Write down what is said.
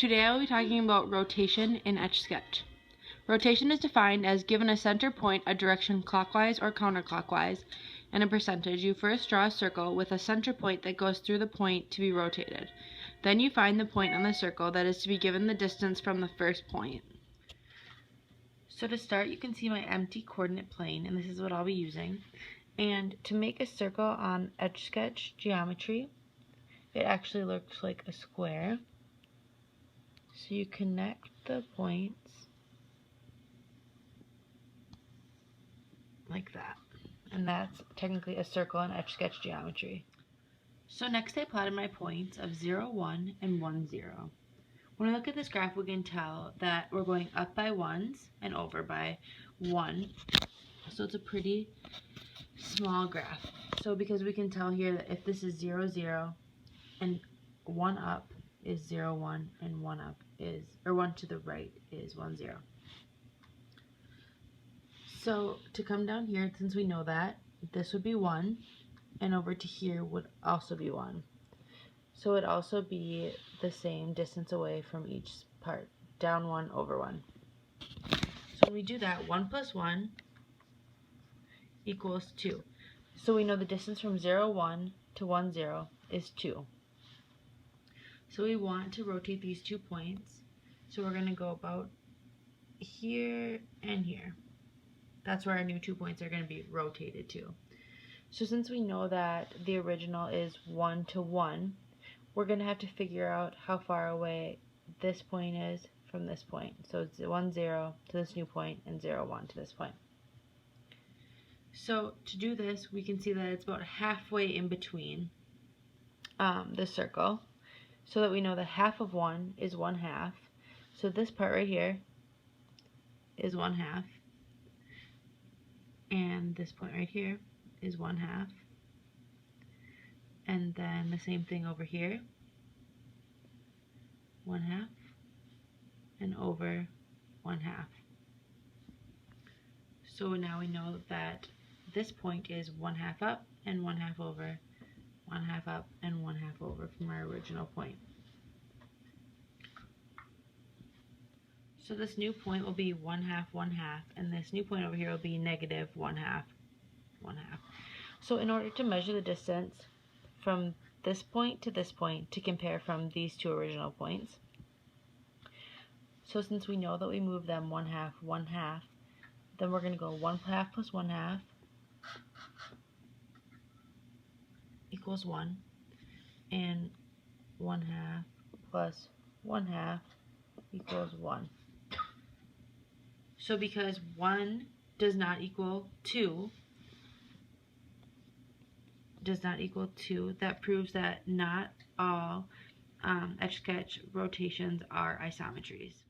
Today I will be talking about rotation in Etch-a-Sketch. Rotation is defined as given a center point, a direction clockwise or counterclockwise, and a percentage. You first draw a circle with a center point that goes through the point to be rotated. Then you find the point on the circle that is to be given the distance from the first point. So to start, you can see my empty coordinate plane, and this is what I'll be using. And to make a circle on Etch-a-Sketch geometry, it actually looks like a square. So you connect the points like that, and that's technically a circle in Etch-a-Sketch geometry. So next I plotted my points of 0, 1, and 1, 0. When we look at this graph, we can tell that we're going up by 1s and over by 1. So it's a pretty small graph. So because we can tell here that if this is 0, 0, and 1 up is 0, 1, and 1 up is, or 1 to the right is 1, 0. So to come down here, since we know that, this would be 1, and over to here would also be 1. So it would also be the same distance away from each part, down 1, over 1. So when we do that, 1 plus 1 equals 2. So we know the distance from 0, 1 to 1, 0 is 2. So we want to rotate these 2 points. So we're going to go about here and here. That's where our new 2 points are going to be rotated to. So since we know that the original is 1 to 1, we're going to have to figure out how far away this point is from this point. So it's 1, 0 to this new point and 0, 1 to this point. So to do this, we can see that it's about halfway in between the circle, so that we know that half of 1 is 1/2. So this part right here is 1/2. And this point right here is 1/2. And then the same thing over here, 1/2, and over 1/2. So now we know that this point is 1/2 up and 1/2 over, 1/2 up and 1/2 over from our original point. So this new point will be 1/2, 1/2, and this new point over here will be negative 1/2, 1/2. So in order to measure the distance from this point to compare from these 2 original points, so since we know that we move them 1/2, 1/2, then we're going to go 1/2 plus 1/2 equals 1, and 1/2 plus 1/2 equals 1. So because 1 does not equal 2, that proves that not all Etch-a-Sketch rotations are isometries.